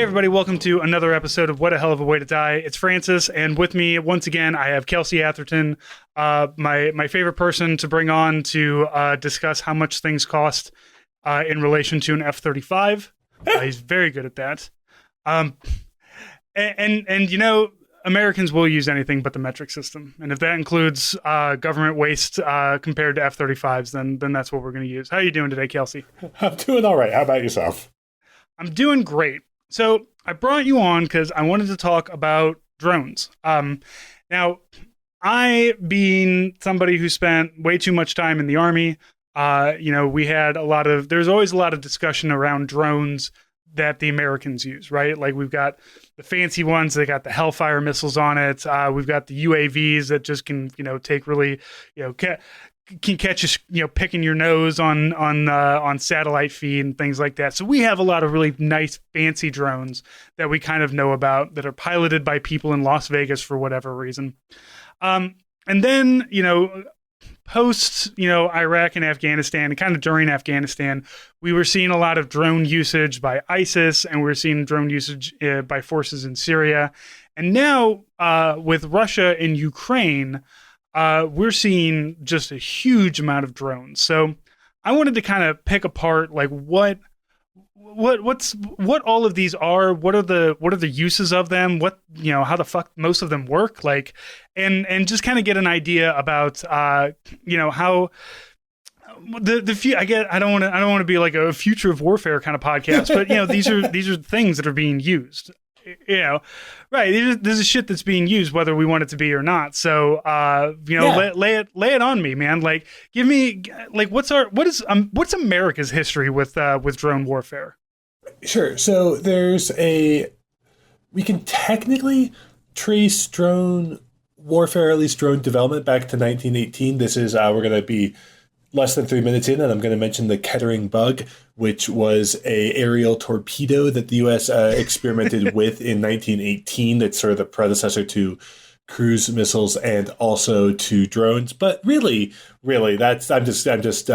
Everybody, welcome to another episode of What a Hell of a Way to Die. It's Francis, and with me once again I have Kelsey Atherton, my favorite person to bring on to discuss how much things cost in relation to an F-35. He's very good at that. And you know, Americans will use anything but the metric system, and if that includes government waste compared to F-35s, then that's what we're going to use. How are you doing today, Kelsey? I'm doing all right. How about yourself? I'm doing great. So I brought you on because I wanted to talk about drones. Now, I, being somebody who spent way too much time in the Army, we had there's always a lot of discussion around drones that the Americans use, right? Like we've got the fancy ones, they got the Hellfire missiles on it. We've got the UAVs that just can, take really, can catch you, picking your nose on satellite feed and things like that. So we have a lot of really nice, fancy drones that we kind of know about that are piloted by people in Las Vegas for whatever reason. And then, post, Iraq and Afghanistan, and kind of during Afghanistan, we were seeing a lot of drone usage by ISIS, and we were seeing drone usage by forces in Syria. And now with Russia and Ukraine, we're seeing just a huge amount of drones. So I wanted to kind of pick apart like what all of these are, what are the uses of them, how the fuck most of them work, like, and just kind of get an idea about how I don't want to be like a future of warfare kind of podcast, but these are things that are being used. Right. This is shit that's being used, whether we want it to be or not. So, lay it on me, man. Like, give me, like, what's America's history with drone warfare? Sure. So we can technically trace drone warfare, at least drone development, back to 1918. This is, we're going to be less than 3 minutes in, and I'm going to mention the Kettering bug, which was a aerial torpedo that the U.S. experimented with in 1918. That's sort of the predecessor to cruise missiles and also to drones. But really, I'm just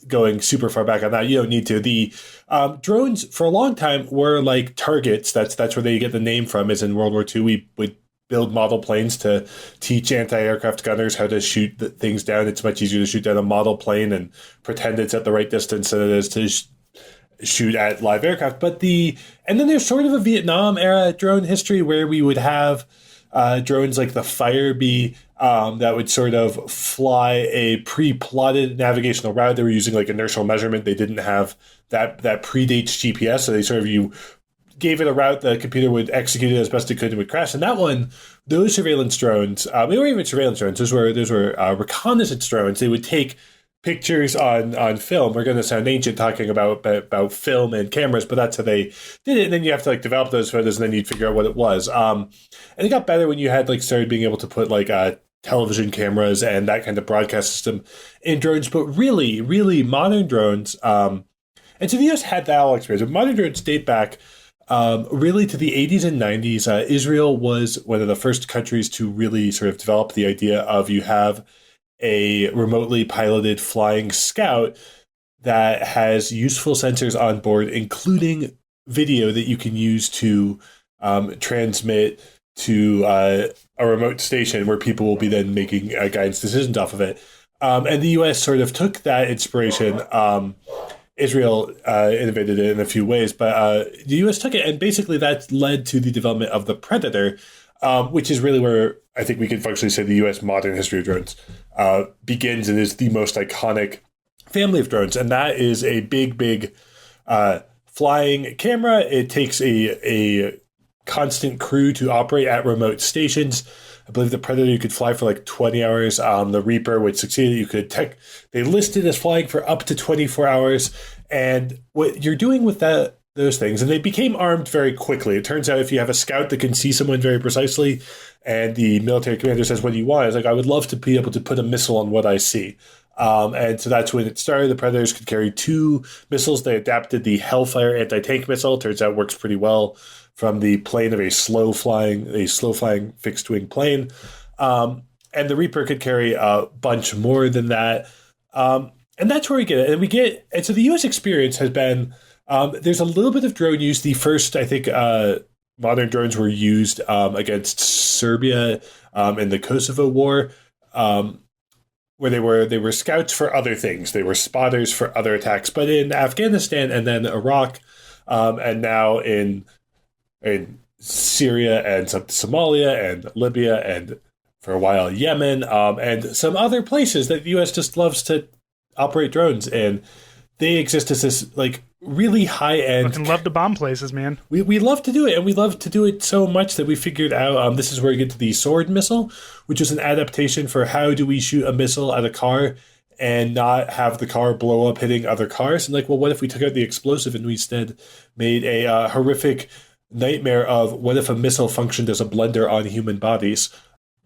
going super far back on that. You don't need to. The drones for a long time were like targets. That's where they get the name from. Is in World War II, we would build model planes to teach anti-aircraft gunners how to shoot things down. It's much easier to shoot down a model plane and pretend it's at the right distance than it is to shoot at live aircraft. And then there's sort of a Vietnam era drone history where we would have drones like the Firebee that would sort of fly a pre-plotted navigational route. They were using like inertial measurement. They didn't have that predates GPS, so they sort of gave it a route, the computer would execute it as best it could and would crash. And that one, those surveillance drones, they weren't even surveillance drones. Those were reconnaissance drones. They would take pictures on film. We're going to sound ancient talking about film and cameras, but that's how they did it. And then you have to like develop those photos, and then you'd figure out what it was. And it got better when you had like started being able to put like television cameras and that kind of broadcast system in drones. But really, really modern drones. And so the US had that all experience. But modern drones date back really to the 80s and 90s. Israel was one of the first countries to really sort of develop the idea of you have a remotely piloted flying scout that has useful sensors on board, including video that you can use to transmit to a remote station where people will be then making guidance decisions off of it. And the U.S. sort of took that inspiration. Israel innovated it in a few ways, but the U.S. took it, and basically that led to the development of the Predator, which is really where I think we can functionally say the U.S. modern history of drones begins and is the most iconic family of drones. And that is a big flying camera. It takes a constant crew to operate at remote stations. I believe the Predator you could fly for like 20 hours. The Reaper, which succeeded, they listed as flying for up to 24 hours. And what you're doing with those things, and they became armed very quickly. It turns out if you have a scout that can see someone very precisely, and the military commander says, "What do you want?" It's like, I would love to be able to put a missile on what I see. And so that's when it started. The Predators could carry 2 missiles. They adapted the Hellfire anti-tank missile. Turns out it works pretty well from the plane of a slow-flying fixed-wing plane. And the Reaper could carry a bunch more than that. And that's where we get it. And so the U.S. experience has been There's a little bit of drone use. The first, I think, modern drones were used against Serbia in the Kosovo War, where they were scouts for other things. They were spotters for other attacks. But in Afghanistan and then Iraq, and now in Syria and Somalia and Libya and for a while Yemen, and some other places that the U.S. just loves to operate drones, and they exist as this like really high end. Fucking love to bomb places, man. We love to do it, and we love to do it so much that we figured out this is where we get to the sword missile, which is an adaptation for how do we shoot a missile at a car and not have the car blow up hitting other cars. And like, well, what if we took out the explosive and we instead made a horrific nightmare of what if a missile functioned as a blender on human bodies?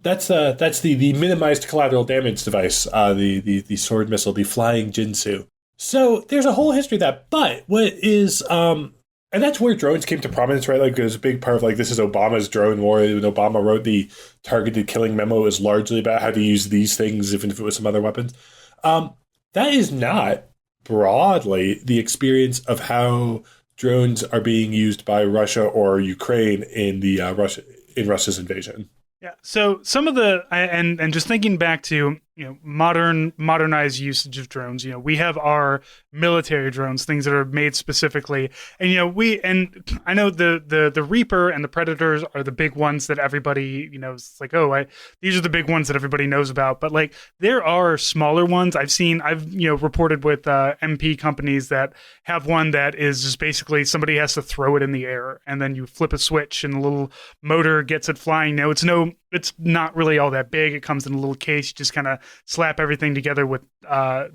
That's the minimized collateral damage device, the sword missile, the flying Jinsu. So there's a whole history of that. But what is and that's where drones came to prominence, right? Like there's a big part of like this is Obama's drone war. When Obama wrote the targeted killing memo, it was largely about how to use these things, even if it was some other weapons. That is not broadly the experience of how drones are being used by Russia or Ukraine in the Russia's invasion. Yeah. So some of the and just thinking back to modernized usage of drones, we have our military drones, things that are made specifically, and I know the Reaper and the Predators are the big ones that everybody is like, these are the big ones that everybody knows about, but like there are smaller ones. I've reported with MP companies that have one that is just basically somebody has to throw it in the air and then you flip a switch and the little motor gets it flying. Now it's not really all that big. It comes in a little case. You just kind of slap everything together with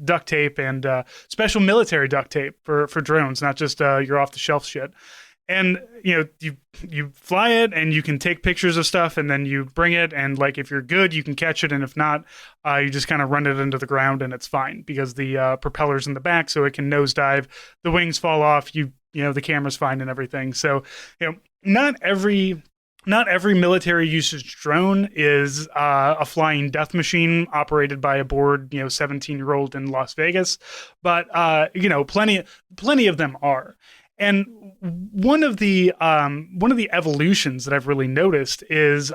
duct tape and special military duct tape for drones, not just your off the shelf shit. And you fly it and you can take pictures of stuff and then you bring it, and like if you're good you can catch it, and if not you just kind of run it into the ground and it's fine because the propeller's in the back so it can nosedive, the wings fall off, the camera's fine and everything. So not every military usage drone is a flying death machine operated by a bored 17-year-old in Las Vegas, but plenty of them are. And one of the evolutions that I've really noticed is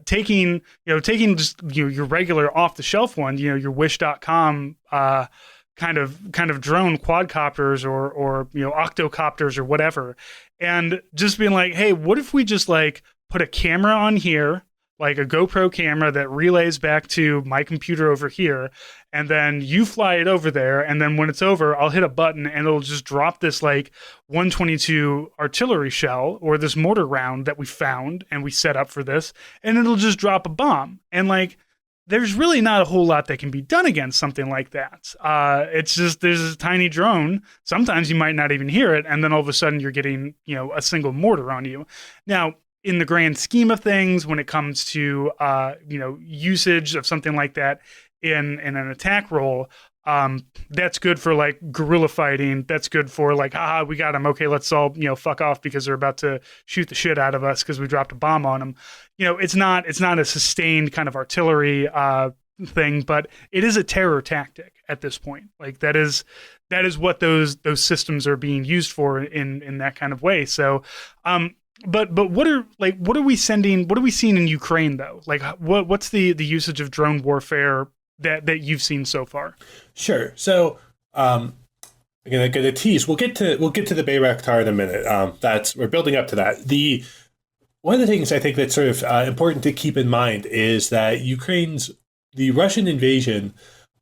taking just your regular off the shelf one, your Wish.com kind of drone, quadcopters or octocopters or whatever, and just being like, hey, what if we just like put a camera on here, like a GoPro camera that relays back to my computer over here, and then you fly it over there, and then when it's over, I'll hit a button and it'll just drop this like 122 artillery shell or this mortar round that we found and we set up for this, and it'll just drop a bomb. And like, there's really not a whole lot that can be done against something like that. It's just there's a tiny drone. Sometimes you might not even hear it, and then all of a sudden you're getting a single mortar on you. Now, in the grand scheme of things, when it comes to usage of something like that in an attack role, that's good for like guerrilla fighting. That's good for like, we got them. Okay, let's all fuck off because they're about to shoot the shit out of us because we dropped a bomb on them. It's not a sustained kind of artillery thing, but it is a terror tactic at this point. Like that is what those systems are being used for in that kind of way. So. But what are we sending? What are we seeing in Ukraine though? Like what's the usage of drone warfare that you've seen so far? Sure. So I'm gonna tease. We'll get to the Bayraktar in a minute. We're building up to that. One of the things I think that's sort of important to keep in mind is that the Russian invasion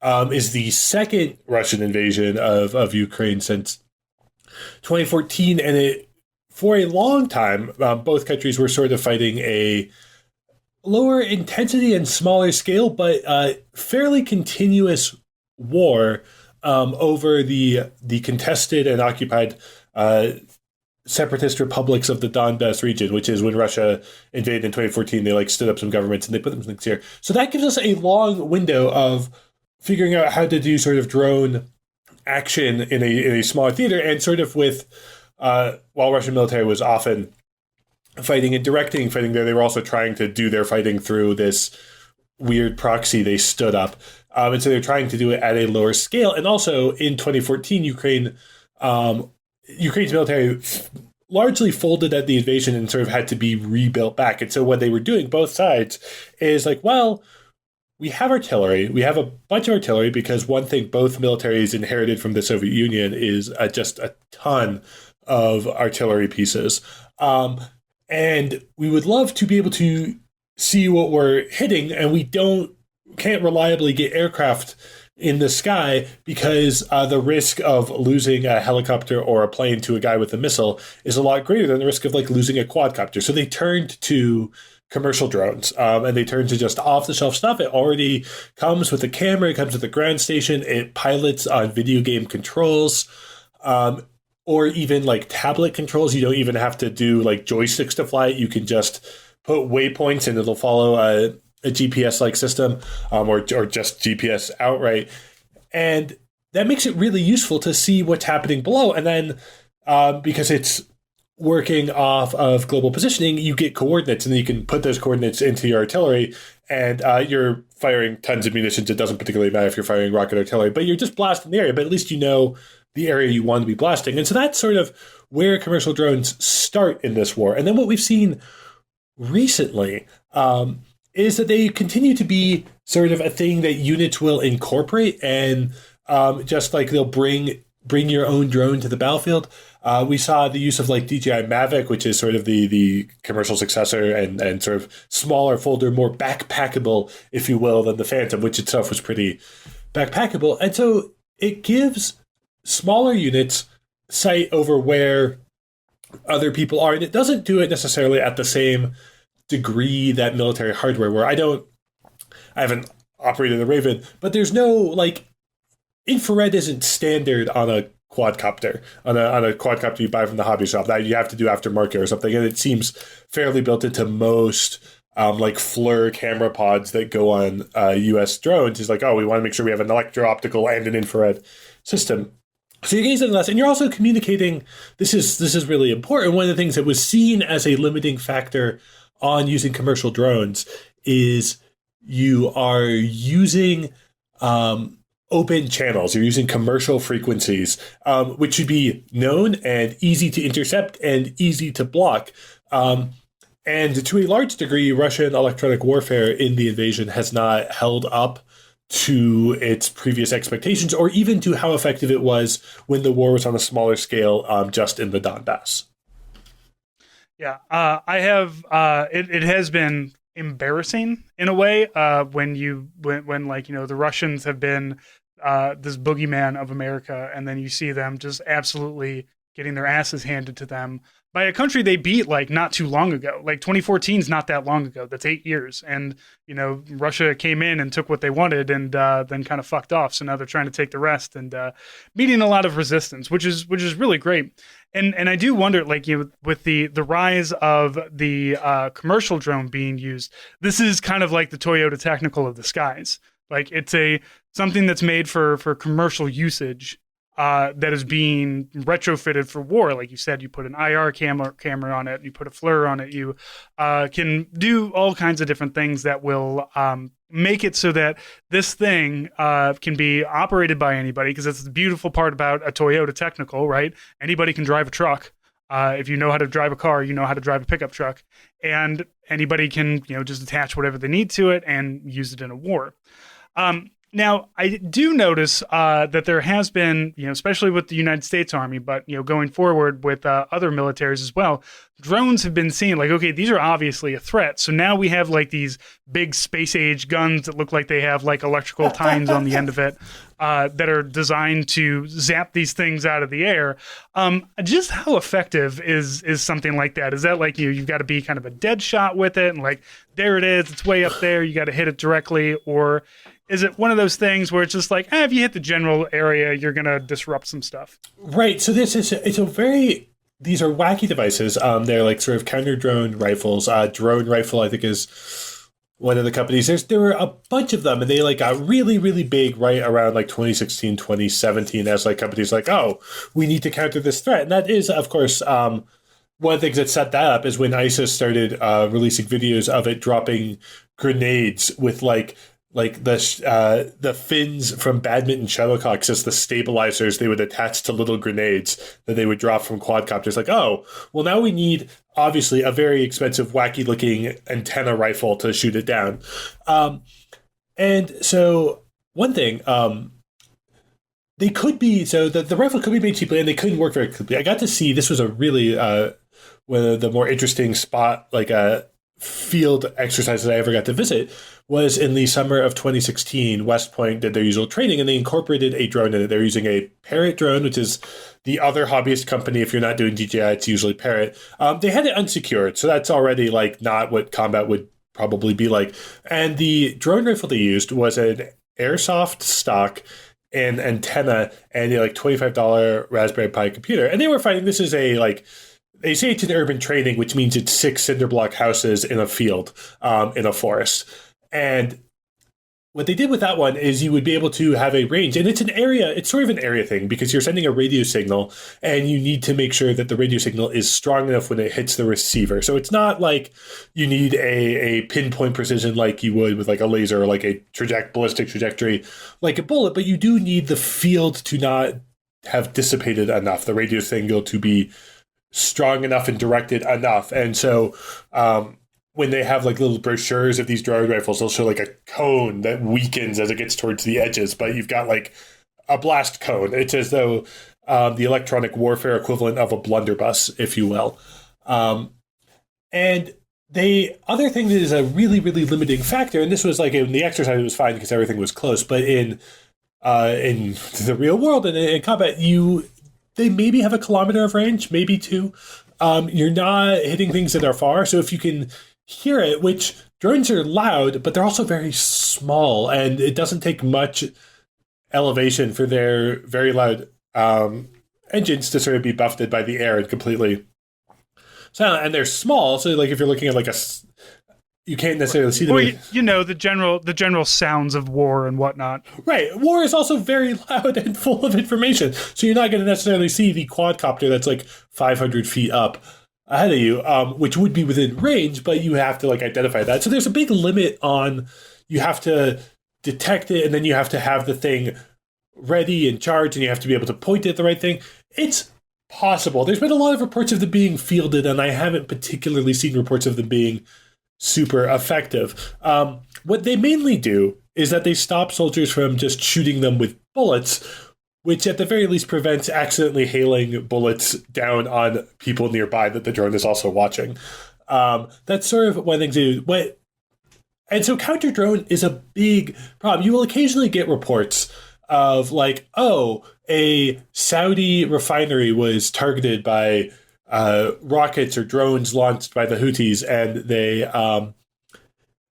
is the second Russian invasion of Ukraine since 2014, and for a long time, both countries were sort of fighting a lower intensity and smaller scale, but fairly continuous war over the contested and occupied separatist republics of the Donbass region, which is when Russia invaded in 2014. They stood up some governments and they put them things here. So that gives us a long window of figuring out how to do sort of drone action in a smaller theater, and sort of with. While Russian military was often fighting and directing fighting there, they were also trying to do their fighting through this weird proxy they stood up. And so they're trying to do it at a lower scale. And also in 2014, Ukraine Ukraine's military largely folded at the invasion and sort of had to be rebuilt back. And so what they were doing, both sides, is like, well, we have artillery. We have a bunch of artillery because one thing both militaries inherited from the Soviet Union is just a ton of artillery pieces. And we would love to be able to see what we're hitting, and we can't reliably get aircraft in the sky because the risk of losing a helicopter or a plane to a guy with a missile is a lot greater than the risk of like losing a quadcopter. So they turned to commercial drones, and they turned to just off-the-shelf stuff. It already comes with a camera. It comes with a ground station. It pilots on video game controls, or even like tablet controls. You don't even have to do like joysticks to fly it. You can just put waypoints and it'll follow a GPS-like system, or just GPS outright. And that makes it really useful to see what's happening below. And then because it's working off of global positioning, you get coordinates, and then you can put those coordinates into your artillery, and you're firing tons of munitions. It doesn't particularly matter if you're firing rocket artillery, but you're just blasting the area, but at least you know the area you want to be blasting. And so that's sort of where commercial drones start in this war. And then what we've seen recently is that they continue to be sort of a thing that units will incorporate, and just like they'll bring your own drone to the battlefield. We saw the use of like DJI Mavic, which is sort of the commercial successor and sort of smaller folder, more backpackable, if you will, than the Phantom, which itself was pretty backpackable. And so it gives smaller units sight over where other people are, and it doesn't do it necessarily at the same degree that military hardware, where I haven't operated a Raven, but there's no like infrared isn't standard on a quadcopter, on a quadcopter you buy from the hobby shop that you have to do aftermarket or something, and it seems fairly built into most like FLIR camera pods that go on US drones. Is like, oh, we want to make sure we have an electro-optical and an infrared system. So you're getting less, and you're also communicating. This is really important. One of the things that was seen as a limiting factor on using commercial drones is you are using open channels. You're using commercial frequencies, which should be known and easy to intercept and easy to block. And to a large degree, Russian electronic warfare in the invasion has not held up to its previous expectations, or even to how effective it was when the war was on a smaller scale, just in the Donbass. Yeah, I have. It has been embarrassing in a way when like, you know, the Russians have been this boogeyman of America, and then you see them just absolutely getting their asses handed to them by a country they beat like not too long ago. Like 2014 is not that long ago. That's 8 years, and you know, Russia came in and took what they wanted, and then kind of fucked off. So now they're trying to take the rest, and meeting a lot of resistance, which is really great. And I do wonder, like, you know, with the rise of the commercial drone being used, this is kind of like the Toyota Technical of the skies. Like, it's something that's made for commercial usage, that is being retrofitted for war. Like you said, you put an IR camera on it, you put a FLIR on it, you can do all kinds of different things that will make it so that this thing can be operated by anybody, because that's the beautiful part about a Toyota Technical, right? Anybody can drive a truck. If you know how to drive a car, you know how to drive a pickup truck, and anybody can, you know, just attach whatever they need to it and use it in a war. Now, I do notice that there has been, you know, especially with the United States Army, but, you know, going forward with other militaries as well, drones have been seen like, okay, these are obviously a threat. So now we have like these big space age guns that look like they have like electrical tines on the end of it, that are designed to zap these things out of the air. Just how effective is something like that? Is that like, you've got to be kind of a dead shot with it, and like, there it is, it's way up there, you got to hit it directly? Or is it one of those things where it's just like, if you hit the general area, you're going to disrupt some stuff? Right. So these are wacky devices. They're like sort of counter drone rifles. Drone Rifle, I think, is one of the companies. There were a bunch of them, and they like got really, really big right around like 2016, 2017, as like companies like, oh, we need to counter this threat. And that is, of course, one of the things that set that up is when ISIS started releasing videos of it dropping grenades with like like the fins from badminton shuttlecocks as the stabilizers they would attach to little grenades that they would drop from quadcopters. Like, oh, well, now we need obviously a very expensive, wacky looking antenna rifle to shoot it down. And so one thing, they could be so the rifle could be made cheaply, and they couldn't work very quickly. I got to see this was a really one of the more interesting spot field exercises I ever got to visit was in the summer of 2016. West Point did their usual training, and they incorporated a drone in it. They're using a Parrot drone, which is the other hobbyist company. If you're not doing DJI, it's usually Parrot. They had it unsecured, so that's already like not what combat would probably be like. And the drone rifle they used was an airsoft stock, an antenna, and a like $25 Raspberry Pi computer. And they were finding this is a like they say it's an urban training, which means it's 6 cinder block houses in a field, in a forest. And what they did with that one is you would be able to have a range, and it's sort of an area thing because you're sending a radio signal and you need to make sure that the radio signal is strong enough when it hits the receiver. So it's not like you need a pinpoint precision like you would with like a laser or like a ballistic trajectory like a bullet, but you do need the field to not have dissipated enough, the radio signal to be strong enough and directed enough. And so when they have like little brochures of these drone rifles, they'll show like a cone that weakens as it gets towards the edges, but you've got like a blast cone. It's as though the electronic warfare equivalent of a blunderbuss, if you will. And the other thing that is a really, really limiting factor, and this was like in the exercise, it was fine because everything was close, but in the real world and in combat, they maybe have a kilometer of range, maybe 2. You're not hitting things that are far. So if you can hear it, which drones are loud, but they're also very small, and it doesn't take much elevation for their very loud engines to sort of be buffeted by the air and completely silent. And they're small, so like if you're looking at like you can't necessarily see them. Well, you know, the general sounds of war and whatnot. Right. War is also very loud and full of information. So you're not going to necessarily see the quadcopter that's like 500 feet up ahead of you, which would be within range, but you have to like identify that. So there's a big limit on you have to detect it, and then you have to have the thing ready and charged, and you have to be able to point it at the right thing. It's possible. There's been a lot of reports of them being fielded, and I haven't particularly seen reports of them being super effective. What they mainly do is that they stop soldiers from just shooting them with bullets, which at the very least prevents accidentally hailing bullets down on people nearby that the drone is also watching. That's sort of one thing to do. And so counter drone is a big problem. You will occasionally get reports of like, oh, a Saudi refinery was targeted by rockets or drones launched by the Houthis,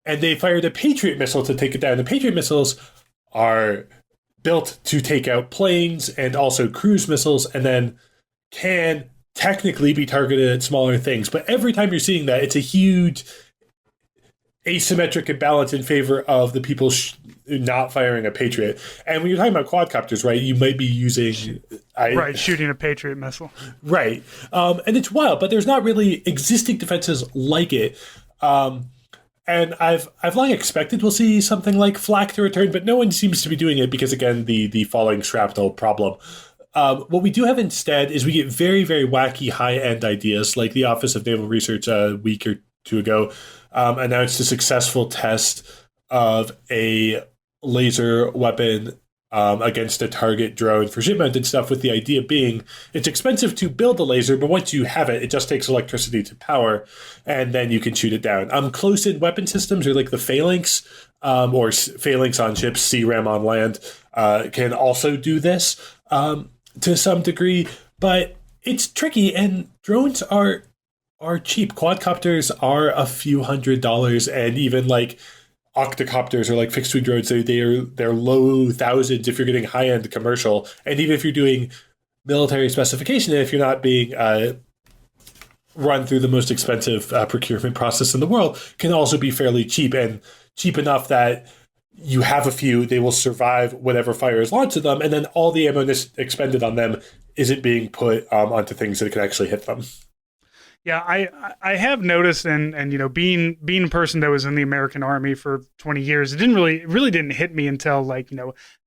and they fired a Patriot missile to take it down. The Patriot missiles are built to take out planes and also cruise missiles, and then can technically be targeted at smaller things. But every time you're seeing that, it's a huge asymmetric imbalance in favor of the people not firing a Patriot. And when you're talking about quadcopters, right, you might be using shooting a Patriot missile, right? And it's wild, but there's not really existing defenses like it. And I've long expected we'll see something like flak to return, but no one seems to be doing it because, again, the falling shrapnel problem. What we do have instead is we get very, very wacky high-end ideas, like the Office of Naval Research a week or 2 ago announced a successful test of a laser weapon against a target drone for ship-mounted stuff, with the idea being it's expensive to build a laser, but once you have it, it just takes electricity to power, and then you can shoot it down. Close-in weapon systems, or like the phalanx, or phalanx on ships, CRAM on land, can also do this to some degree, but it's tricky, and drones are cheap. Quadcopters are a few $100s, and even like octocopters or like fixed wing drones, they're low thousands if you're getting high end commercial, and even if you're doing military specification, and if you're not being run through the most expensive procurement process in the world, can also be fairly cheap, and cheap enough that you have a few, they will survive whatever fire is launched at them, and then all the ammo expended on them isn't being put onto things that can actually hit them. Yeah, I have noticed, and being a person that was in the American Army for 20 years, it really didn't hit me until, like,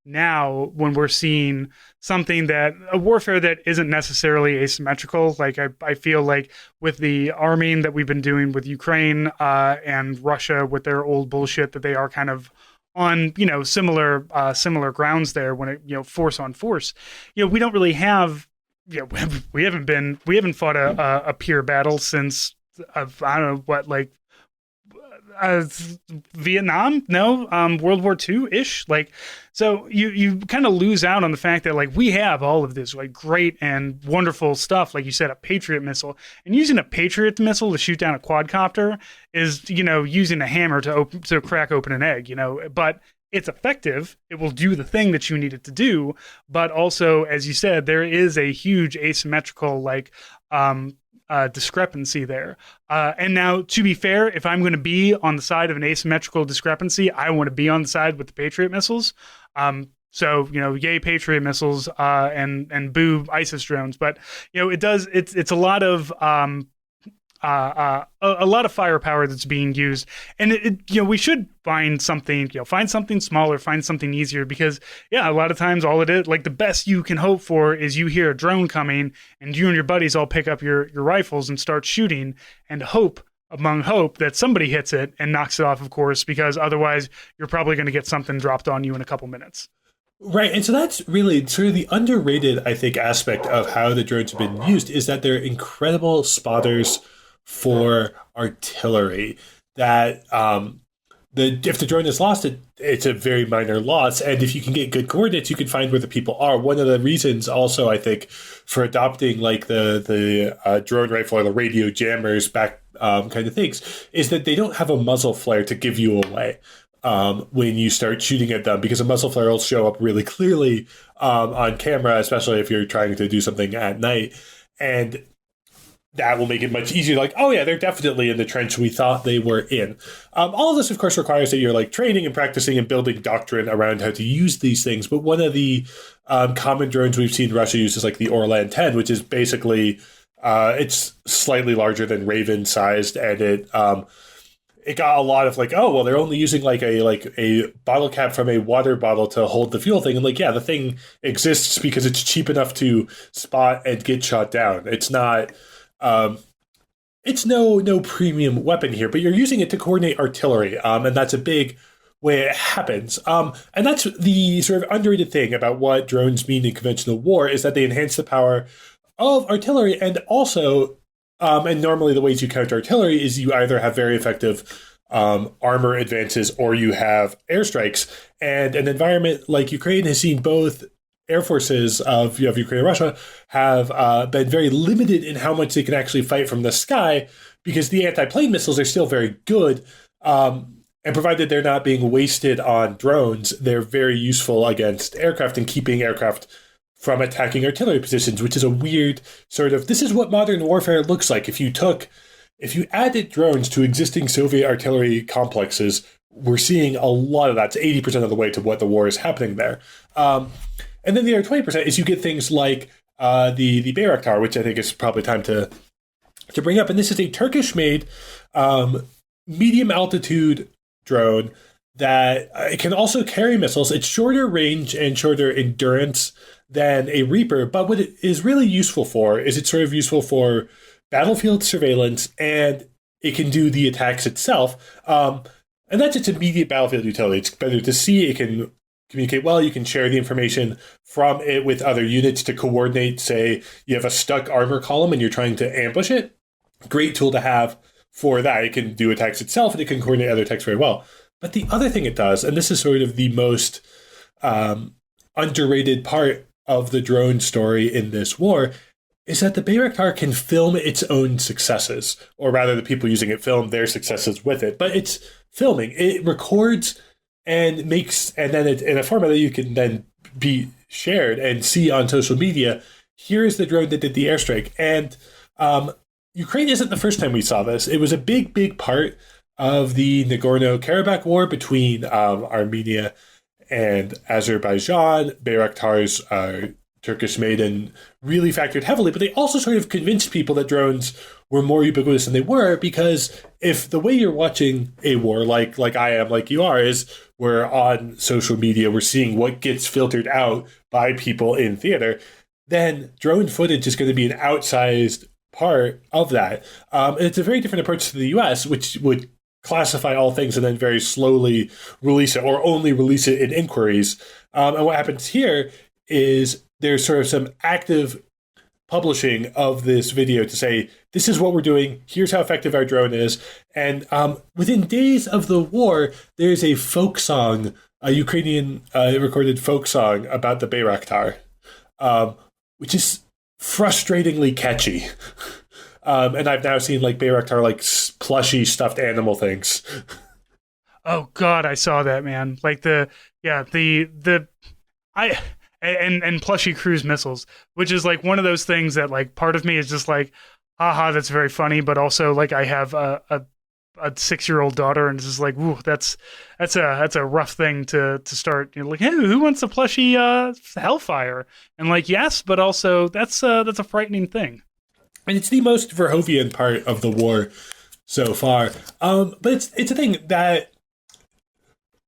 now when we're seeing something, that a warfare that isn't necessarily asymmetrical. Like, I feel like with the arming that we've been doing with Ukraine, and Russia with their old bullshit, that they are kind of on, similar grounds there, when it, force on force. We don't really have, we haven't fought a peer battle since, I don't know what, like, uh, Vietnam, no, World War II ish. Like, so you kind of lose out on the fact that, like, we have all of this, like, great and wonderful stuff, like you said, a Patriot missile, and using a Patriot missile to shoot down a quadcopter is, using a hammer to crack open an egg, but it's effective. It will do the thing that you need it to do. But also, as you said, there is a huge asymmetrical, like, discrepancy there. And now, to be fair, if I'm going to be on the side of an asymmetrical discrepancy, I want to be on the side with the Patriot missiles. So, yay Patriot missiles, and boo ISIS drones. But it's a lot of a lot of firepower that's being used, and we should find something, find something smaller, find something easier, because a lot of times all it is, like, the best you can hope for is you hear a drone coming, and you and your buddies all pick up your rifles and start shooting, and hope among hope that somebody hits it and knocks it off, of course, because otherwise you're probably going to get something dropped on you in a couple minutes. Right, and so that's really sort of the underrated, I think, aspect of how the drones have been used, is that they're incredible spotters for artillery. That if the drone is lost, it's a very minor loss, and if you can get good coordinates, you can find where the people are. One of the reasons, also, I think, for adopting, like, the drone rifle or the radio jammers back, kind of things, is that they don't have a muzzle flare to give you away when you start shooting at them, because a muzzle flare will show up really clearly on camera, especially if you're trying to do something at night, and that will make it much easier. Like, oh yeah, they're definitely in the trench we thought they were in. All of this, of course, requires that you're, like, training and practicing and building doctrine around how to use these things. But one of the common drones we've seen Russia use is, like, the Orlan 10, which is basically it's slightly larger than Raven sized, and it got a lot of, like, oh well, they're only using like a bottle cap from a water bottle to hold the fuel thing, and, like, yeah, the thing exists because it's cheap enough to spot and get shot down. It's not. It's no premium weapon here, but you're using it to coordinate artillery, and that's a big way it happens. And that's the sort of underrated thing about what drones mean in conventional war, is that they enhance the power of artillery, and also, and normally the ways you counter artillery is you either have very effective armor advances or you have airstrikes. And an environment like Ukraine has seen both air forces of Ukraine and Russia have been very limited in how much they can actually fight from the sky, because the anti-plane missiles are still very good. And provided they're not being wasted on drones, they're very useful against aircraft and keeping aircraft from attacking artillery positions, which is a weird sort of, this is what modern warfare looks like. If you added drones to existing Soviet artillery complexes, we're seeing a lot of that. It's 80% of the way to what the war is happening there. And then the other 20% is you get things like the Bayraktar, which I think is probably time to bring up. And this is a Turkish-made medium altitude drone that it can also carry missiles. It's shorter range and shorter endurance than a Reaper, but what it is really useful for is it's sort of useful for battlefield surveillance, and it can do the attacks itself. And that's its immediate battlefield utility. It's better to see. It can communicate well. You can share the information from it with other units to coordinate. Say you have a stuck armor column and you're trying to ambush it. Great tool to have for that. It can do attacks itself, and it can coordinate other attacks very well. But the other thing it does, and this is sort of the most underrated part of the drone story in this war, is that the Bayraktar can film its own successes, or rather the people using it film their successes with it. But it's filming. It records and makes, and then it's in a format that you can then be shared and see on social media. Here is the drone that did the airstrike. And Ukraine isn't the first time we saw this. It was a big part of the Nagorno-Karabakh war between Armenia and Azerbaijan. Bayraktar's Turkish made and really factored heavily, but they also sort of convinced people that drones were more ubiquitous than they were, because if the way you're watching a war, like I am, like you are, is we're on social media, we're seeing what gets filtered out by people in theater, then drone footage is going to be an outsized part of that. And it's a very different approach to the US, which would classify all things and then very slowly release it, or only release it in inquiries. And what happens here is there's sort of some active publishing of this video to say, this is what we're doing, here's how effective our drone is. And within days of the war, there's a folk song, a Ukrainian recorded folk song about the Bayraktar, which is frustratingly catchy. And I've now seen like Bayraktar, like plushy stuffed animal things. Oh God, I saw that, man. Like and plushy cruise missiles, which is like one of those things that like part of me is just like, haha, that's very funny, but also like I have a 6-year-old daughter, and it's just like, ooh, that's a rough thing to start. Like, hey, who wants a plushy Hellfire? And like, yes, but also that's a frightening thing. And it's the most Verhoeven part of the war so far. But it's a thing that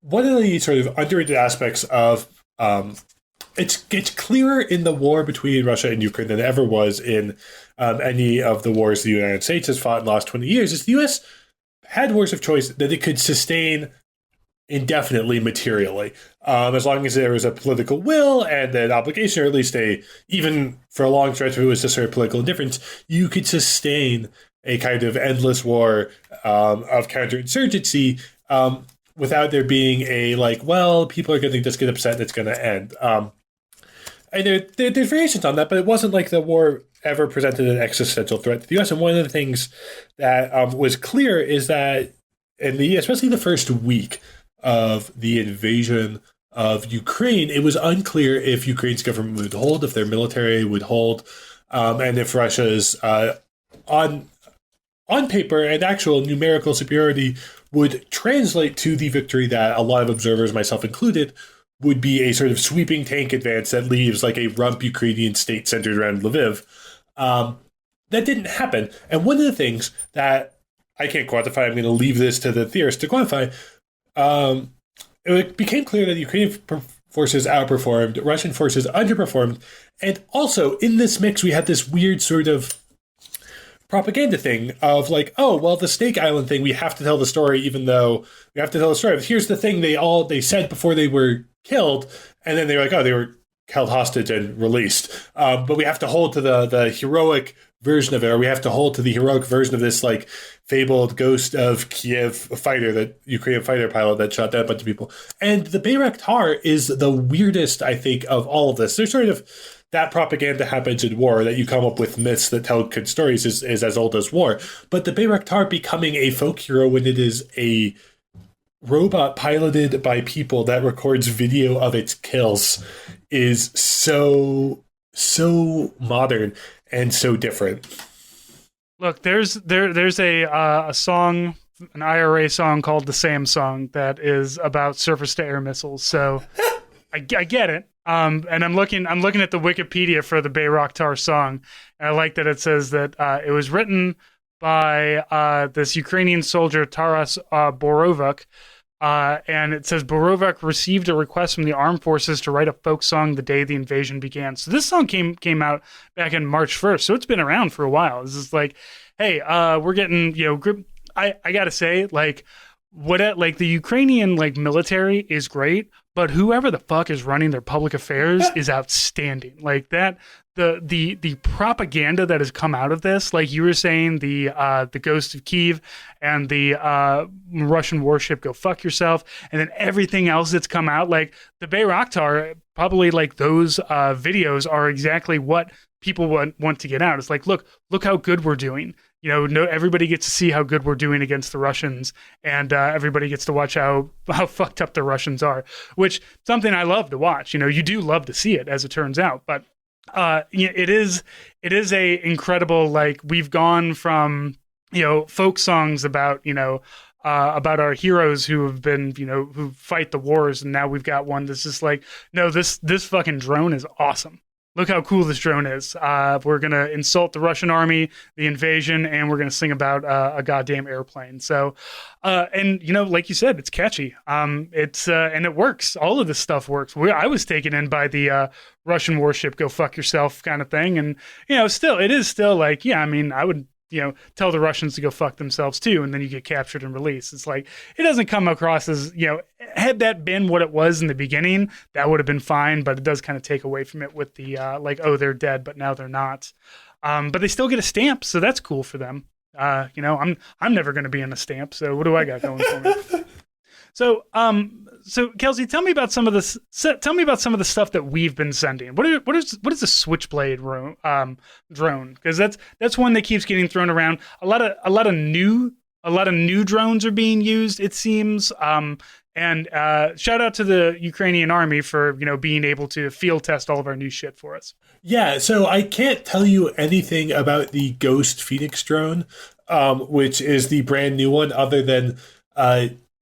one of the sort of underrated aspects of it's clearer in the war between Russia and Ukraine than it ever was in any of the wars the United States has fought in the last 20 years. Is the U.S. had wars of choice that it could sustain indefinitely materially, as long as there was a political will and an obligation, or at least even for a long stretch, if it was just sort of political indifference, you could sustain a kind of endless war of counterinsurgency without there being a like, well, people are going to just get upset and it's going to end. And there's variations on that, but it wasn't like the war ever presented an existential threat to the U.S. And one of the things that was clear is that especially the first week of the invasion of Ukraine, it was unclear if Ukraine's government would hold, if their military would hold, and if Russia's on paper and actual numerical superiority would translate to the victory that a lot of observers, myself included, would be a sort of sweeping tank advance that leaves like a rump Ukrainian state centered around Lviv. That didn't happen. And one of the things that I can't quantify, I'm going to leave this to the theorists to quantify, it became clear that Ukrainian forces outperformed, Russian forces underperformed, and also in this mix we had this weird sort of propaganda thing of like, oh, well, the Snake Island thing, we have to tell the story, even though we have to tell the story. Here's the thing they said before they were killed, and then they were like, oh, they were held hostage and released. But we have to hold to the heroic version of it, or we have to hold to the heroic version of this like fabled Ghost of Kiev fighter, that Ukrainian fighter pilot that shot down a bunch of people. And the Bayraktar is the weirdest, I think, of all of this. There's sort of that propaganda happens in war, that you come up with myths that tell good stories is as old as war. But the Bayraktar becoming a folk hero when it is a robot piloted by people that records video of its kills is so modern and so different. Look, there's a song, an IRA song called "The Sam Song" that is about surface-to-air missiles. So I get it. And I'm looking at the Wikipedia for the Bayraktar song, and I like that it says that it was written by this Ukrainian soldier Taras Borovuk. And it says Borovuk received a request from the armed forces to write a folk song the day the invasion began. So this song came out back in March 1st. So it's been around for a while. This is like, hey, we're getting, I gotta say, like, the Ukrainian like military is great, but whoever the fuck is running their public affairs is outstanding. Like that, the propaganda that has come out of this, like you were saying, the Ghost of Kiev and the Russian warship Go Fuck Yourself, and then everything else that's come out, like the Bayraktar, probably like those videos are exactly what people want to get out. It's like, look how good we're doing. Everybody gets to see how good we're doing against the Russians, and everybody gets to watch how fucked up the Russians are, which something I love to watch. You do love to see it, as it turns out. But it is a incredible, like, we've gone from folk songs about about our heroes who have been who fight the wars, and now we've got one that's just like, no, this fucking drone is awesome. look how cool this drone is. We're going to insult the Russian army, the invasion, and we're going to sing about a goddamn airplane. So, and like you said, it's catchy. And it works. All of this stuff works. I was taken in by the Russian warship, go fuck yourself kind of thing. And, it is still like, yeah, I mean, I would, tell the Russians to go fuck themselves too, and then you get captured and released. It's like, it doesn't come across as, had that been what it was in the beginning, that would have been fine, but it does kind of take away from it with the, they're dead, but now they're not. But they still get a stamp, so that's cool for them. I'm never going to be in a stamp, so what do I got going for me? So Kelsey, tell me about some of the stuff that we've been sending. What is the Switchblade drone? Because that's one that keeps getting thrown around. A lot of new drones are being used, it seems. And shout out to the Ukrainian army for being able to field test all of our new shit for us. Yeah, so I can't tell you anything about the Ghost Phoenix drone, which is the brand new one, other than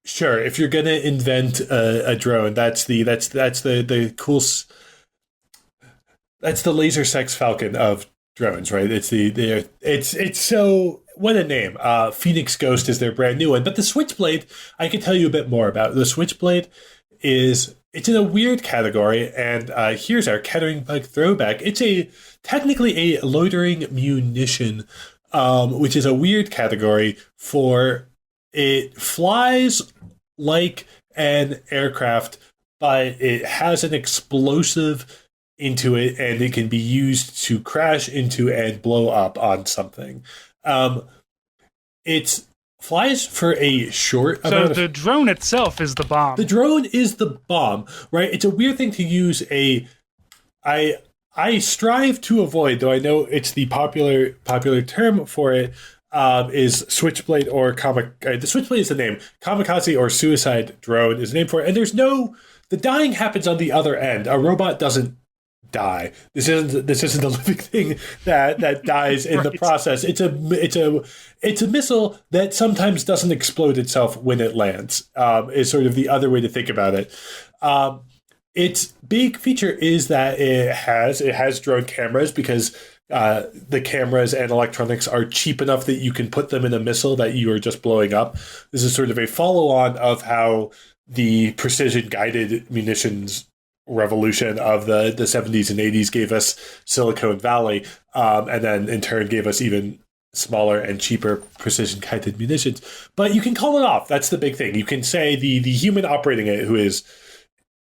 sure, if you're gonna invent a drone, that's the cool. That's the laser sex falcon of drones, right? It's so, what a name. Phoenix Ghost is their brand new one, but the Switchblade I can tell you a bit more about. The Switchblade it's in a weird category, and here's our Kettering Bug throwback. It's technically a loitering munition, which is a weird category for. It flies like an aircraft, but it has an explosive into it, and it can be used to crash into and blow up on something. It flies for a short amount of... So the drone itself is the bomb. The drone is the bomb, right? It's a weird thing to use I strive to avoid, though I know it's the popular term for it, is Switchblade or the Switchblade is the name. Kamikaze or suicide drone is the name for it. And the dying happens on the other end. A robot doesn't die. This isn't a living thing that dies in the process. It's a missile that sometimes doesn't explode itself when it lands. Is sort of the other way to think about it. Its big feature is that it has drone cameras, because the cameras and electronics are cheap enough that you can put them in a missile that you are just blowing up. This is sort of a follow-on of how the precision-guided munitions revolution of the 70s and 80s gave us Silicon Valley, and then in turn gave us even smaller and cheaper precision-guided munitions. But you can call it off. That's the big thing. You can say the human operating it,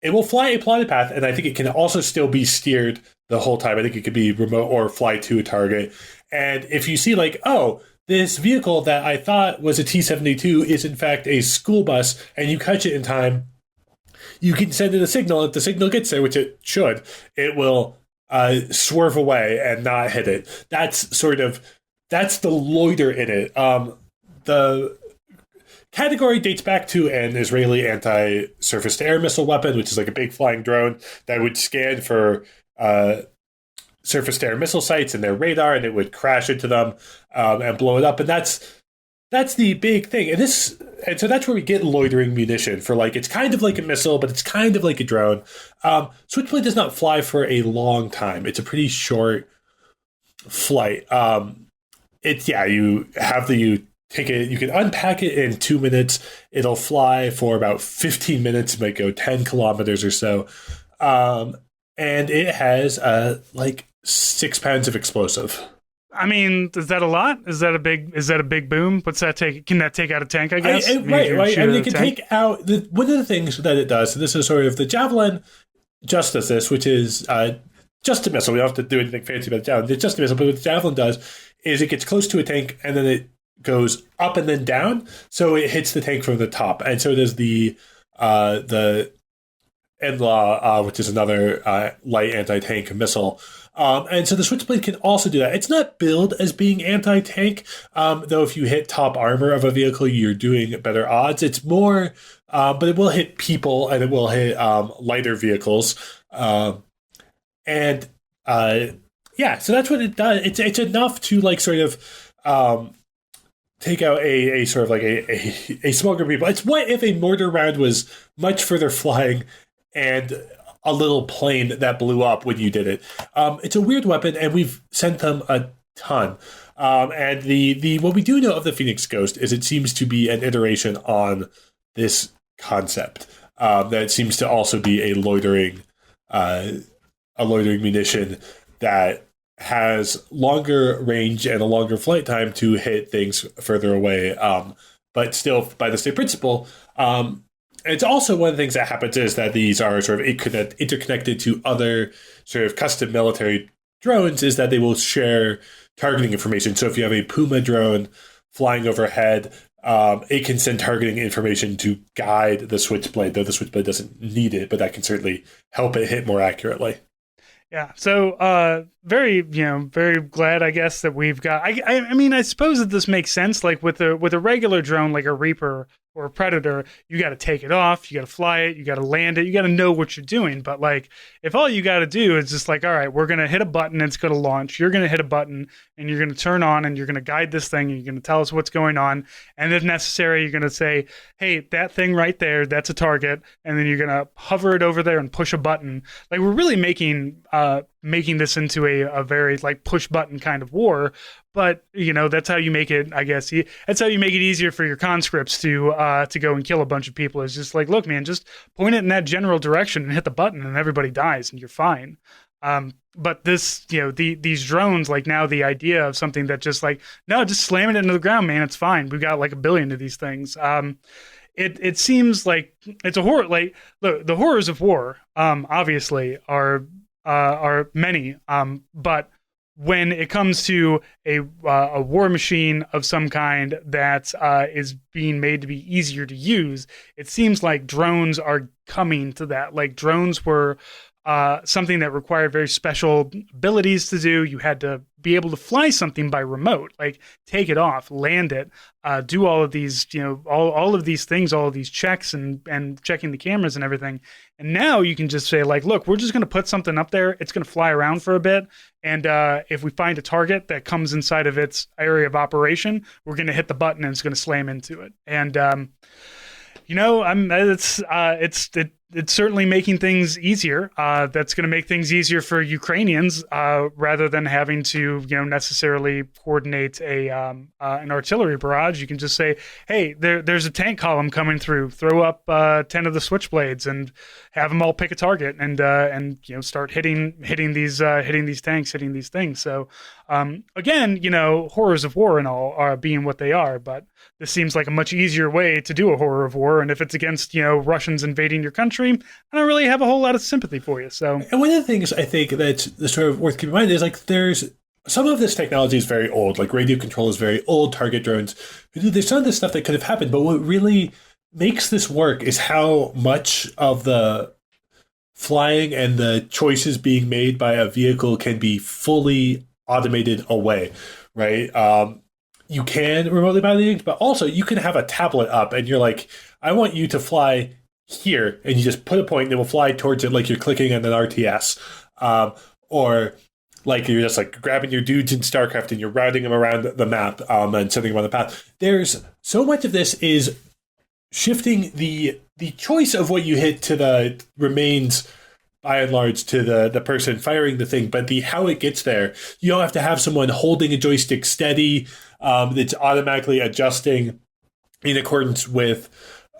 it will fly a plotted path, and I think it can also still be steered the whole time. I think it could be remote or fly to a target. And if you see this vehicle that I thought was a T-72 is in fact a school bus, and you catch it in time, you can send it a signal. If the signal gets there, which it should, it will swerve away and not hit it. That's the loiter in it. The category dates back to an Israeli anti-surface-to-air missile weapon, which is like a big flying drone that would scan for surface-to-air missile sites and their radar, and it would crash into them and blow it up. And that's the big thing. And so that's where we get loitering munition for, it's kind of like a missile, but it's kind of like a drone. Switchblade does not fly for a long time. It's a pretty short flight. You take it, you can unpack it in 2 minutes. It'll fly for about 15 minutes. It might go 10 kilometers or so. And it has 6 pounds of explosive. I mean, is that a lot? Is that a big boom? What's that take? Can that take out a tank, I guess? Right. I mean, it can take out one of the things that it does. So this is sort of the Javelin just does this, which is just a missile. We don't have to do anything fancy about the Javelin. It's just a missile. But what the Javelin does is it gets close to a tank, and then it goes up and then down, so it hits the tank from the top. And so does the NLAW, which is another light anti-tank missile. And so the Switchblade can also do that. It's not billed as being anti-tank, though if you hit top armor of a vehicle, you're doing better odds. It's more, but it will hit people, and it will hit lighter vehicles. So that's what it does. It's enough to take out a sort of a small group of people. It's what if a mortar round was much further flying and a little plane that blew up when you did it. It's a weird weapon, and we've sent them a ton. And the what we do know of the Phoenix Ghost is it seems to be an iteration on this concept. That seems to also be a loitering munition that has longer range and a longer flight time to hit things further away. But still, by the same principle, it's also one of the things that happens is that these are sort of interconnected to other sort of custom military drones, is that they will share targeting information. So if you have a Puma drone flying overhead, it can send targeting information to guide the Switchblade, though the Switchblade doesn't need it, but that can certainly help it hit more accurately. Yeah. So, very glad, I guess, that we've got. I mean, I suppose that this makes sense. Like with a regular drone, like a Reaper or a Predator, you got to take it off, you got to fly it, you got to land it, you got to know what you're doing. But like, if all you got to do is just like, all right, we're gonna hit a button, and it's gonna launch. You're gonna hit a button, and you're gonna turn on, and you're gonna guide this thing, and you're gonna tell us what's going on. And if necessary, you're gonna say, hey, that thing right there, that's a target, and then you're gonna hover it over there and push a button. Like we're really making this into a very like push button kind of war. But that's how you make it. I guess that's how you make it easier for your conscripts to go and kill a bunch of people. Is just like, look, man, just point it in that general direction and hit the button, and everybody dies, and you're fine. But this, these drones, like now the idea of something that just like, no, just slam it into the ground, man, it's fine. We've got like 1 billion of these things. It seems like it's a horror. Like the horrors of war, obviously are many. But when it comes to a war machine of some kind that is being made to be easier to use, it seems like drones are coming to that. Like drones were something that required very special abilities to do. You had to be able to fly something by remote, like take it off, land it, do all of these, all of these things, all of these checks and checking the cameras and everything. And now you can just say like, look, we're just going to put something up there. It's going to fly around for a bit. And if we find a target that comes inside of its area of operation, we're going to hit the button and it's going to slam into it. And, it's certainly making things easier. That's going to make things easier for Ukrainians rather than having to, necessarily coordinate an artillery barrage. You can just say, "Hey, there's a tank column coming through. Throw up 10 of the Switchblades and have them all pick a target and start hitting these tanks, hitting these things." So again, horrors of war and all are being what they are, but this seems like a much easier way to do a horror of war. And if it's against Russians invading your country, I don't really have a whole lot of sympathy for you. So, and one of the things I think that's sort of worth keeping in mind is like there's some of this technology is very old, like radio control is very old, target drones. There's some of this stuff that could have happened, but what really makes this work is how much of the flying and the choices being made by a vehicle can be fully automated away, right? You can remotely pilot things, but also you can have a tablet up and you're like, I want you to fly here, and you just put a point and it will fly towards it like you're clicking on an RTS. Or like you're just like grabbing your dudes in StarCraft and you're routing them around the map and sending them on the path. There's so much of this is shifting the choice of what you hit to the remains by and large to the person firing the thing, but the how it gets there, you don't have to have someone holding a joystick steady. It's automatically adjusting in accordance with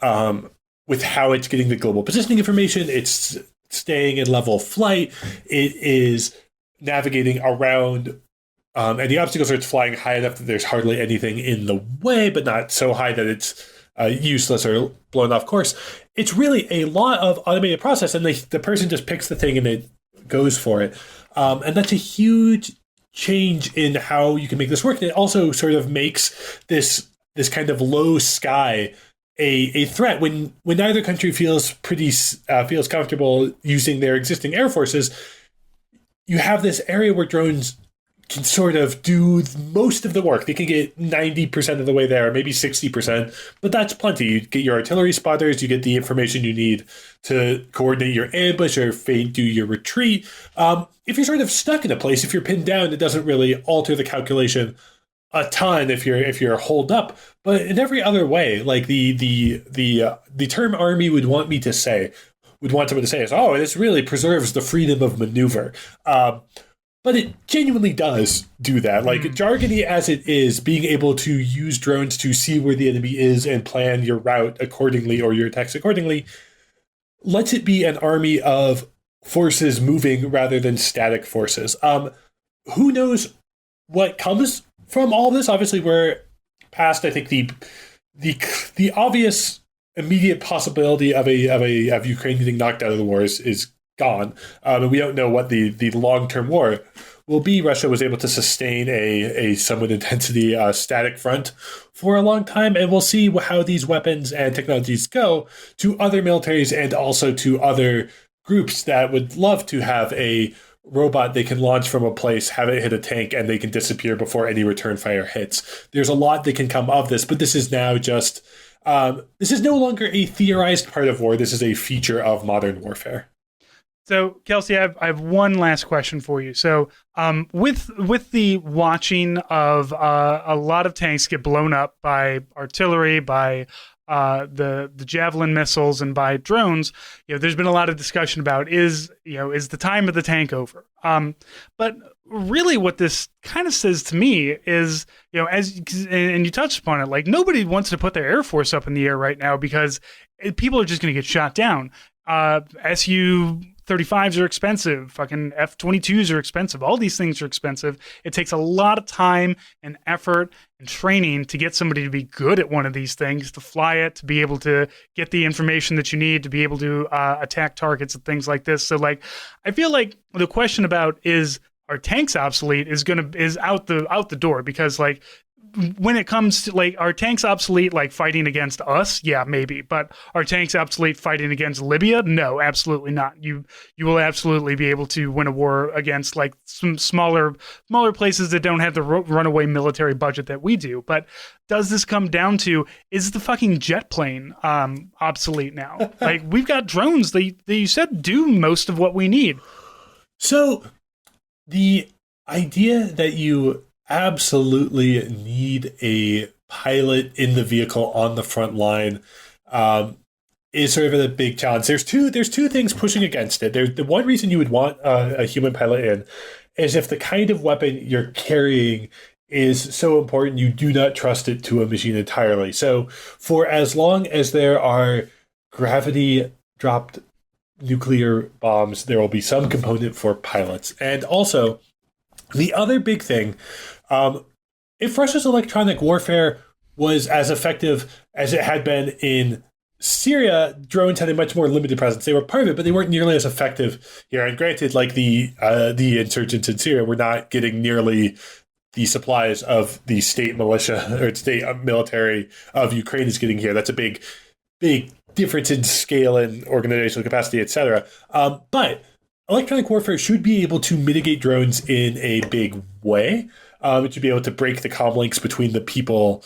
how it's getting the global positioning information. It's staying in level flight. It is navigating around any obstacles, or it's flying high enough that there's hardly anything in the way, but not so high that it's useless or blown off course. It's really a lot of automated process, and the person just picks the thing and it goes for it. And that's a huge change in how you can make this work. And it also sort of makes this kind of low sky a threat when neither country feels comfortable using their existing air forces. You have this area where drones can sort of do most of the work. They can get 90% of the way there, maybe 60%, but that's plenty. You get your artillery spotters, you get the information you need to coordinate your ambush or do your retreat. If you're sort of stuck in a place, if you're pinned down, it doesn't really alter the calculation a ton if you're holed up. But in every other way, like the term army would want me to say, would want someone to say is, oh, this really preserves the freedom of maneuver. But it genuinely does do that. Like, jargony as it is, being able to use drones to see where the enemy is and plan your route accordingly or your attacks accordingly lets it be an army of forces moving rather than static forces. Who knows what comes from all this? Obviously, we're past, I think, the obvious immediate possibility of Ukraine getting knocked out of the war is gone. And we don't know what the long-term war will be. Russia was able to sustain a somewhat intensity static front for a long time, and we'll see how these weapons and technologies go to other militaries and also to other groups that would love to have a robot they can launch from a place, have it hit a tank, and they can disappear before any return fire hits. There's a lot that can come of this, but this is now just this is no longer a theorized part of war. This is a feature of modern warfare. So, Kelsey, I have one last question for you. So, with the watching of a lot of tanks get blown up by artillery, by the javelin missiles, and by drones, there's been a lot of discussion about is the time of the tank over? But really, what this kind of says to me is, and you touched upon it, like, nobody wants to put their Air Force up in the air right now because people are just going to get shot down. Su-35s are expensive. Fucking F-22s are expensive. All these things are expensive. It takes a lot of time and effort and training to get somebody to be good at one of these things, to fly it, to be able to get the information that you need, to be able to attack targets and things like this. So, like, I feel like the question about are tanks obsolete is out the door, because, like, when it comes to, like, are tanks obsolete, like, fighting against us? Yeah, maybe. But are tanks obsolete fighting against Libya? No, absolutely not. You will absolutely be able to win a war against, like, some smaller places that don't have the runaway military budget that we do. But does this come down to, is the fucking jet plane obsolete now? Like, we've got drones. They you said do most of what we need. So the idea that you absolutely need a pilot in the vehicle on the front line is sort of a big challenge. There's two things pushing against it. The one reason you would want a human pilot in is if the kind of weapon you're carrying is so important you do not trust it to a machine entirely. So for as long as there are gravity dropped nuclear bombs, there will be some component for pilots. And also, the other big thing, if Russia's electronic warfare was as effective as it had been in Syria, drones had a much more limited presence. They were part of it, but they weren't nearly as effective here. And granted, like, the insurgents in Syria were not getting nearly the supplies of the state militia or state military of Ukraine is getting here. That's a big difference in scale and organizational capacity, etc. But electronic warfare should be able to mitigate drones in a big way. It should be able to break the comm links between the people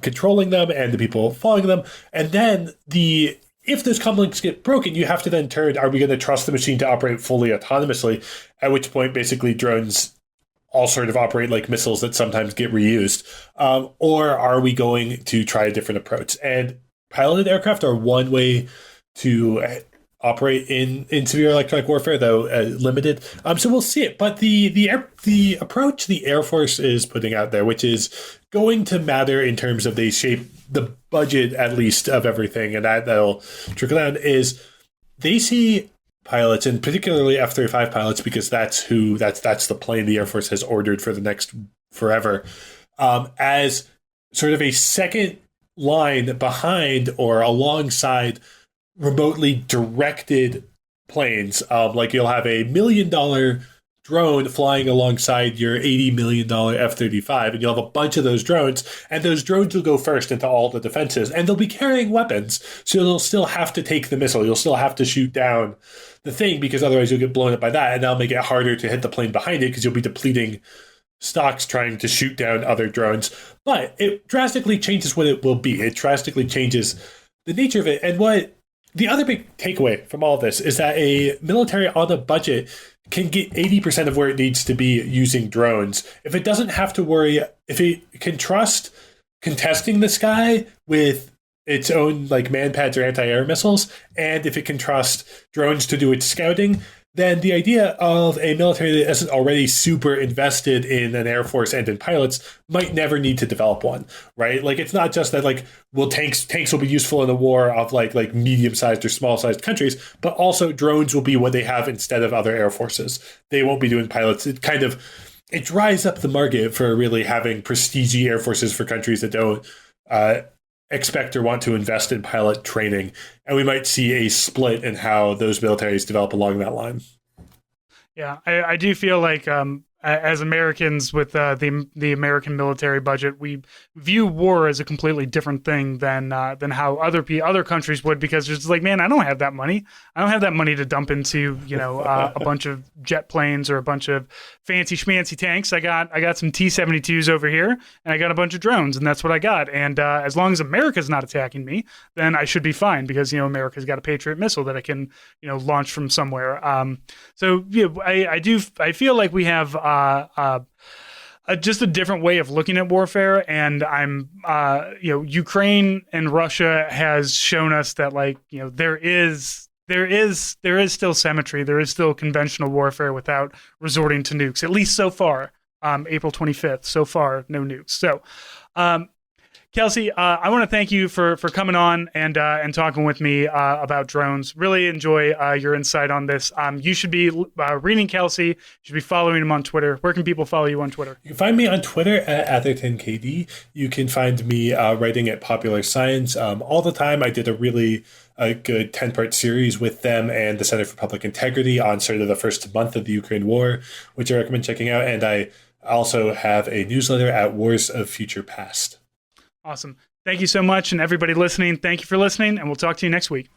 controlling them and the people following them. And then if those comm links get broken, you have to then turn, are we going to trust the machine to operate fully autonomously? At which point, basically, drones all sort of operate like missiles that sometimes get reused. Or are we going to try a different approach? And piloted aircraft are one way to operate in severe electronic warfare, though limited. So we'll see it. But the approach the Air Force is putting out there, which is going to matter in terms of they shape the budget, at least, of everything, and that'll trickle down, is they see pilots, and particularly F-35 pilots, because that's the plane the Air Force has ordered for the next forever, as sort of a second line behind or alongside remotely directed planes. Like, you'll have a $1 million drone flying alongside your $80 million F-35, and you'll have a bunch of those drones, and those drones will go first into all the defenses, and they'll be carrying weapons, so you'll still have to take the missile. You'll still have to shoot down the thing, because otherwise you'll get blown up by that, and that'll make it harder to hit the plane behind it, because you'll be depleting stocks trying to shoot down other drones. But it drastically changes what it will be. It drastically changes the nature of it. And what the other big takeaway from all of this is that a military on a budget can get 80% of where it needs to be using drones. If it doesn't have to worry, if it can trust contesting the sky with its own like man pads or anti-air missiles, and if it can trust drones to do its scouting, then the idea of a military that isn't already super invested in an air force and in pilots might never need to develop one, right? Like it's not just that like well tanks will be useful in a war of like medium-sized or small-sized countries, but also drones will be what they have instead of other air forces. They won't be doing pilots. It dries up the market for really having prestige air forces for countries that don't expect or want to invest in pilot training. And we might see a split in how those militaries develop along that line. Yeah, I do feel like as Americans with the American military budget, we view war as a completely different thing than how other countries would, because it's like, man, I don't have that money. I don't have that money to dump into a bunch of jet planes or a bunch of fancy schmancy tanks. I got some T-72s over here, and I got a bunch of drones, and that's what I got. And as long as America's not attacking me, then I should be fine, because America's got a Patriot missile that I can launch from somewhere. So yeah, I feel like we have just a different way of looking at warfare, and Ukraine and Russia has shown us that there is still symmetry, there is still conventional warfare without resorting to nukes, at least so far. April 25th, so far no nukes. So Kelsey, I want to thank you for coming on and talking with me about drones. Really enjoy your insight on this. You should be reading Kelsey. You should be following him on Twitter. Where can people follow you on Twitter? You can find me on Twitter at AthertonKD. You can find me writing at Popular Science all the time. I did a really good 10-part series with them and the Center for Public Integrity on sort of the first month of the Ukraine war, which I recommend checking out. And I also have a newsletter at Wars of Future Past. Awesome. Thank you so much. And everybody listening, thank you for listening, and we'll talk to you next week.